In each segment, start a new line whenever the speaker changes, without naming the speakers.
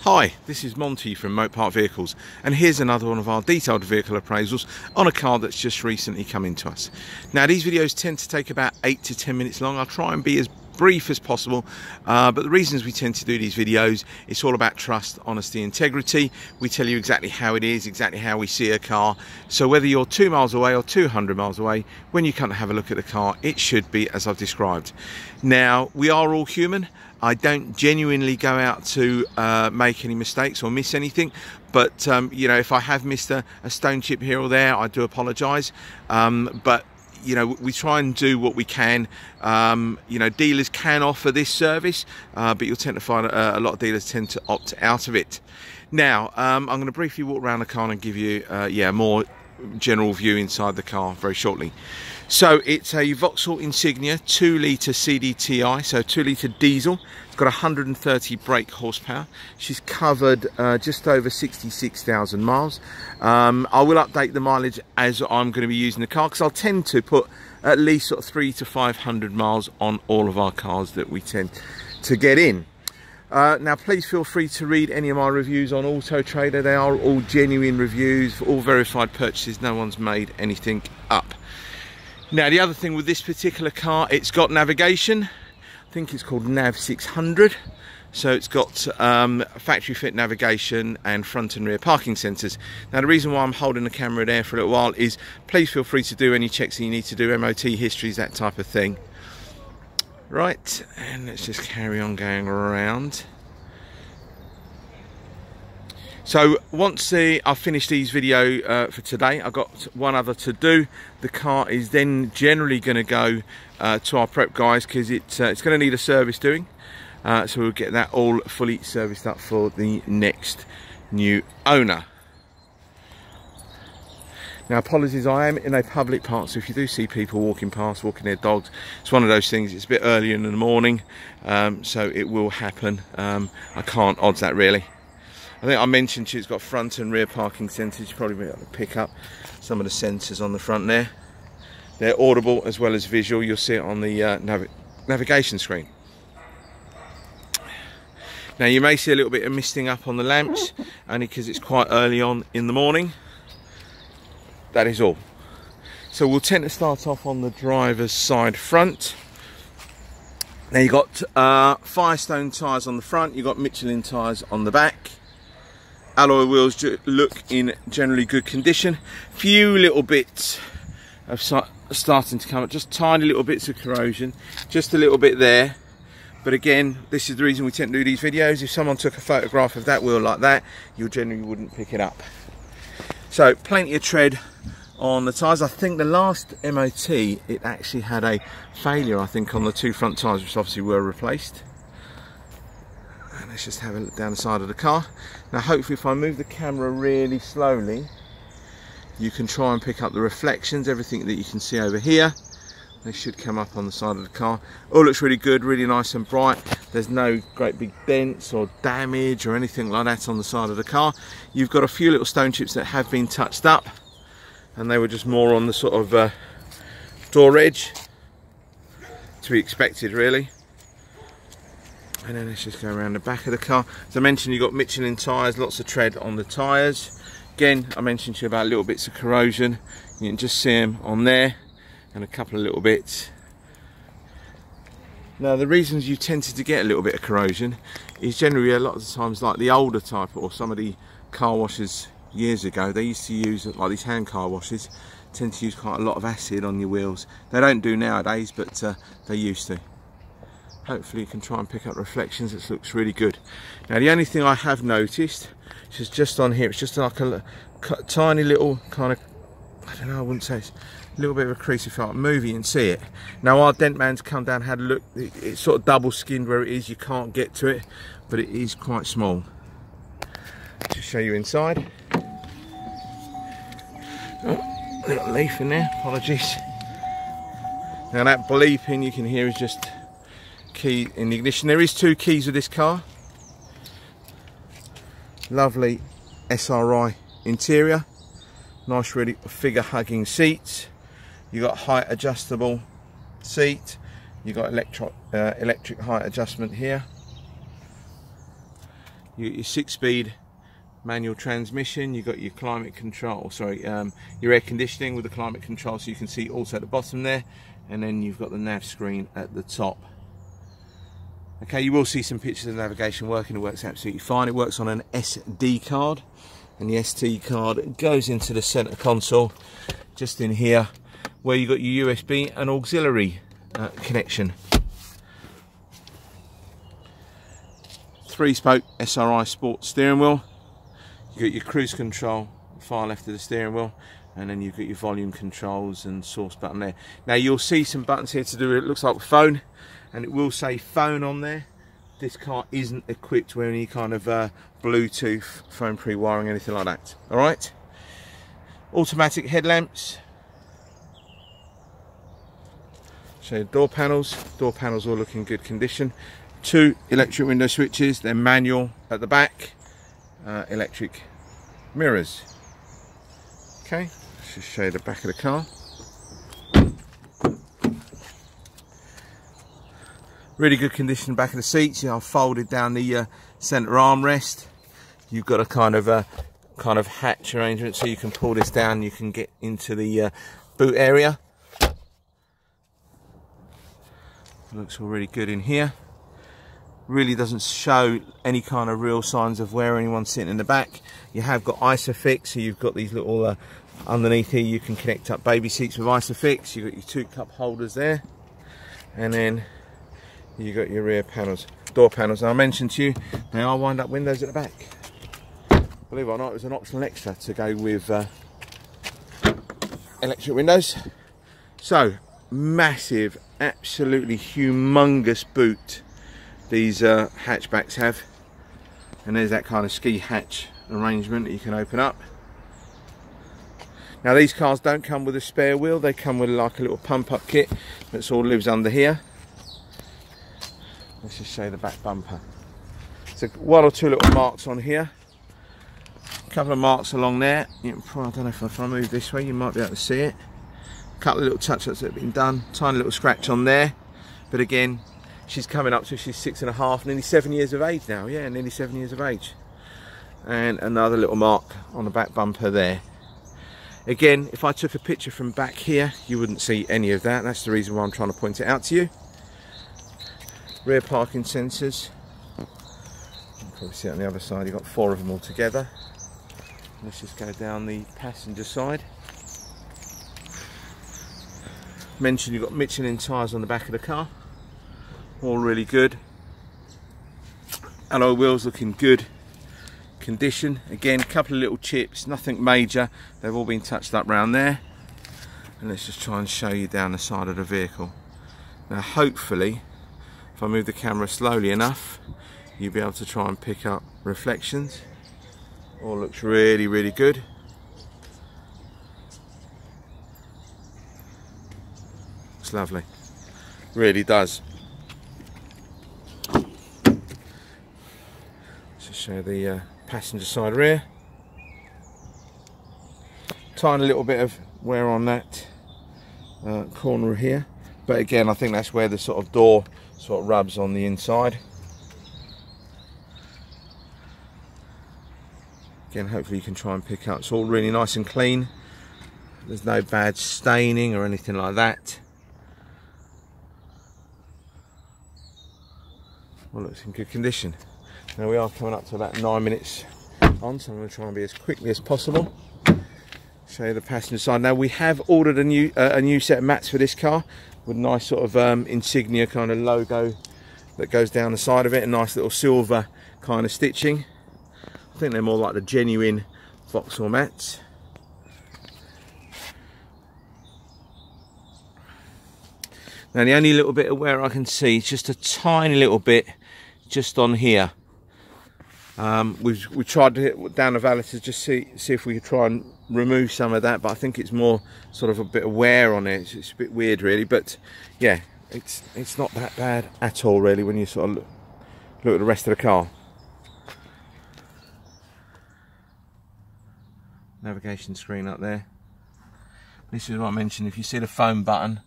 Hi, this is Monty from Moat Park Vehicles, and here's another one of our detailed vehicle appraisals on a car that's just recently come into us. Now these videos tend to take about 8 to 10 minutes long. I'll try and be as brief as possible, but the reasons we tend to do these videos, it's all about trust, honesty, integrity. We tell you exactly how it is, exactly how we see a car, so whether you're 2 miles away or 200 miles away, when you come to have a look at the car, it should be as I've described. Now we are all human. I don't genuinely go out to make any mistakes or miss anything, but you know, if I have missed a stone chip here or there, I do apologise, but you know, we try and do what we can. You know, dealers can offer this service, but you'll tend to find a lot of dealers tend to opt out of it. Now I'm going to briefly walk around the car and give you a more general view inside the car very shortly. So it's a Vauxhall Insignia 2-litre CDTi, so 2-litre diesel. It's got 130 brake horsepower. She's covered just over 66,000 miles. I will update the mileage as I'm going to be using the car, because I'll tend to put at least sort of 300 to 500 miles on all of our cars that we tend to get in. Now please feel free to read any of my reviews on Auto Trader. They are all genuine reviews, all verified purchases. No one's made anything up. Now the other thing with this particular car, it's got navigation. I think it's called Nav 600. So it's got factory fit navigation and front and rear parking sensors. Now the reason why I'm holding the camera there for a little while is please feel free to do any checks that you need to do, MOT histories, that type of thing. Right, and let's just carry on going around. So once I've finished these video for today, I've got one other to do. The car is then generally going to go to our prep guys, because it's going to need a service doing. So we'll get that all fully serviced up for the next new owner. Now apologies, I am in a public park, so if you do see people walking past, walking their dogs, it's one of those things. It's a bit early in the morning, so it will happen. I can't odds that really. I think I mentioned it's got front and rear parking sensors. You probably be able to pick up some of the sensors on the front there. They're audible as well as visual. You'll see it on the navigation screen. Now you may see a little bit of misting up on the lamps, only because it's quite early on in the morning. That is all. So we'll tend to start off on the driver's side front. Now you've got Firestone tyres on the front, you've got Michelin tyres on the back. Alloy wheels look in generally good condition. Few little bits of starting to come up, just tiny little bits of corrosion, just a little bit there. But again, this is the reason we tend to do these videos. If someone took a photograph of that wheel like that, you generally wouldn't pick it up. So plenty of tread on the tyres. I think the last MOT, it actually had a failure, I think, on the 2 front tyres, which obviously were replaced. And let's just have a look down the side of the car. Now hopefully if I move the camera really slowly, you can try and pick up the reflections, everything that you can see over here. They should come up on the side of the car. All looks really good, really nice and bright. There's no great big dents or damage or anything like that on the side of the car. You've got a few little stone chips that have been touched up, and they were just more on the sort of door edge, to be expected really. And then let's just go around the back of the car. As I mentioned, you've got Michelin tyres, lots of tread on the tyres. Again, I mentioned to you about little bits of corrosion. You can just see them on there, and a couple of little bits. Now the reasons you tended to get a little bit of corrosion is generally a lot of the times, like the older type or some of the car washers years ago, they used to use, like these hand car washers, tend to use quite a lot of acid on your wheels. They don't do nowadays, but they used to. Hopefully you can try and pick up reflections. It looks really good. Now the only thing I have noticed is just on here, it's just like a tiny little kind of, I don't know, I wouldn't say it's a little bit of a crease. If I move, you can see it. Now our dent man's come down, had a look, it's sort of double skinned where it is, you can't get to it, but it is quite small. Just show you inside. Oh, little leaf in there, apologies. Now that bleeping you can hear is just key in the ignition. There is 2 keys with this car. Lovely SRi interior, nice really figure hugging seats. You got height adjustable seat, you got electric height adjustment here. You got your 6-speed manual transmission. You got your climate control, sorry, your air conditioning with the climate control, so you can see also at the bottom there, and then you've got the nav screen at the top. Okay, you will see some pictures of the navigation working. It works absolutely fine. It works on an SD card, and the SD card goes into the center console just in here, where you got your USB and auxiliary connection. 3-spoke SRi Sport steering wheel. You got your cruise control far left of the steering wheel, and then you've got your volume controls and source button there. Now you'll see some buttons here to do it looks like a phone, and it will say phone on there. This car isn't equipped with any kind of Bluetooth, phone pre-wiring, anything like that. All right. Automatic headlamps. Show you door panels. Door panels all look in good condition. 2 electric window switches. They're manual at the back. Electric mirrors. Okay, let's just show you the back of the car. Really good condition back of the seats. You know, I've folded down the centre armrest. You've got a kind of hatch arrangement, so you can pull this down. You can get into the boot area. Looks all really good in here. Really doesn't show any kind of real signs of where anyone's sitting in the back. You have got ISOFIX, so you've got these little underneath here. You can connect up baby seats with ISOFIX. You've got your 2 cup holders there, and then you got your rear panels, door panels. And I mentioned to you, they are wind-up windows at the back. Believe it or not, it was an optional extra to go with electric windows. So massive, absolutely humongous boot these hatchbacks have, and there's that kind of ski hatch arrangement that you can open up. Now these cars don't come with a spare wheel, they come with like a little pump up kit that's all lives under here. Let's just show you the back bumper. So 1 or 2 little marks on here, a couple of marks along there. You can probably, I don't know if I move this way you might be able to see it. A couple of little touch-ups that have been done, tiny little scratch on there, but again, she's coming up to, she's 6.5, nearly 7 years of age now. Yeah, nearly 7 years of age. And another little mark on the back bumper there. Again, if I took a picture from back here, you wouldn't see any of that. That's the reason why I'm trying to point it out to you. Rear parking sensors. You can probably see it on the other side. You've got 4 of them all together. Let's just go down the passenger side. Mentioned you've got Michelin tyres on the back of the car. All really good. Alloy wheels looking good condition. Again, a couple of little chips, nothing major. They've all been touched up round there. And let's just try and show you down the side of the vehicle. Now hopefully, if I move the camera slowly enough, you'll be able to try and pick up reflections. All looks really, really good. It's lovely. Really does. Show the passenger side rear. Tiny little bit of wear on that corner here, but again I think that's where the sort of door sort of rubs on the inside. Again, hopefully you can try and pick up. It's all really nice and clean. There's no bad staining or anything like that. Well, looks in good condition. Now we are coming up to about 9 minutes on, so I'm going to try and be as quickly as possible. Show you the passenger side. Now we have ordered a new set of mats for this car with a nice sort of insignia kind of logo that goes down the side of it, a nice little silver kind of stitching. I think they're more like the genuine Vauxhall mats. Now the only little bit of wear I can see is just a tiny little bit just on here. We've tried to hit down the valet to just see if we could try and remove some of that, but I think it's more sort of a bit of wear on it. It's a bit weird really, but yeah, it's not that bad at all really when you sort of look at the rest of the car. Navigation screen up there. This is what I mentioned, if you see the phone button,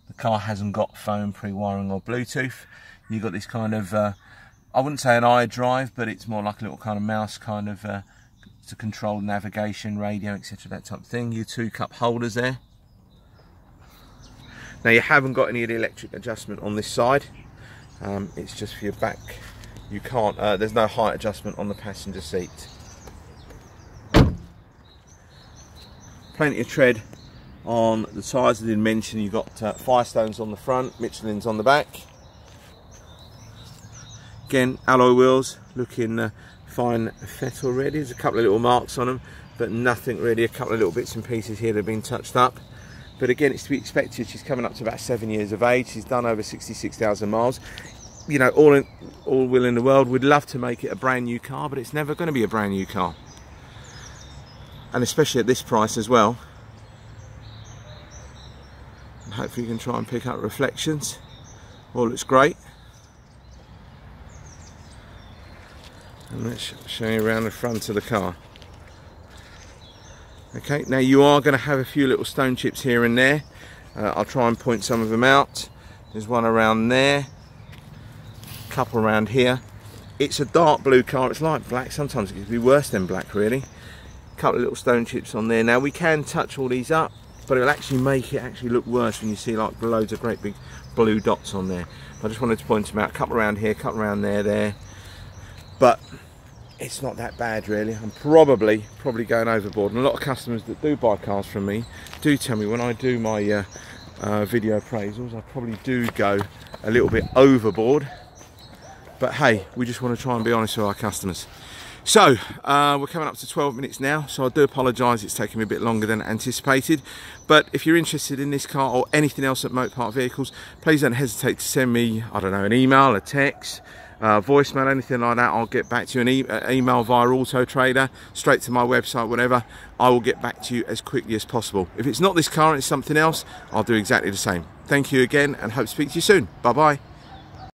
the car hasn't got phone pre-wiring or Bluetooth. You've got this kind of I wouldn't say an iDrive, but it's more like a little kind of mouse kind of to control navigation, radio, etc., that type of thing. Your 2-cup holders there. Now you haven't got any of the electric adjustment on this side. It's just for your back. You can't. There's no height adjustment on the passenger seat. Plenty of tread on the sides. I didn't mention you've got Firestones on the front, Michelin's on the back. Again, alloy wheels, looking fine fet already. There's a couple of little marks on them, but nothing really. A couple of little bits and pieces here that have been touched up. But again, it's to be expected. She's coming up to about 7 years of age. She's done over 66,000 miles. You know, all will in the world. We'd love to make it a brand new car, but it's never going to be a brand new car. And especially at this price as well. And hopefully you can try and pick up reflections. All looks great. And let's show you around the front of the car. Okay, now you are going to have a few little stone chips here and there. I'll try and point some of them out. There's one around there, a couple around here. It's a dark blue car. It's like black. Sometimes it can be worse than black, really. A couple of little stone chips on there. Now we can touch all these up, but it'll actually make it actually look worse when you see like loads of great big blue dots on there. I just wanted to point them out. A couple around here, a couple around there. But it's not that bad, really. I'm probably going overboard. And a lot of customers that do buy cars from me do tell me when I do my video appraisals, I probably do go a little bit overboard. But hey, we just want to try and be honest with our customers. So we're coming up to 12 minutes now, so I do apologise it's taking me a bit longer than anticipated. But if you're interested in this car or anything else at Motorpark Vehicles, please don't hesitate to send me, I don't know, an email, a text, voicemail, anything like that. I'll get back to you. An email via Auto Trader, straight to my website, whatever. I will get back to you as quickly as possible. If it's not this car and it's something else, I'll do exactly the same. Thank you again and hope to speak to you soon. Bye bye.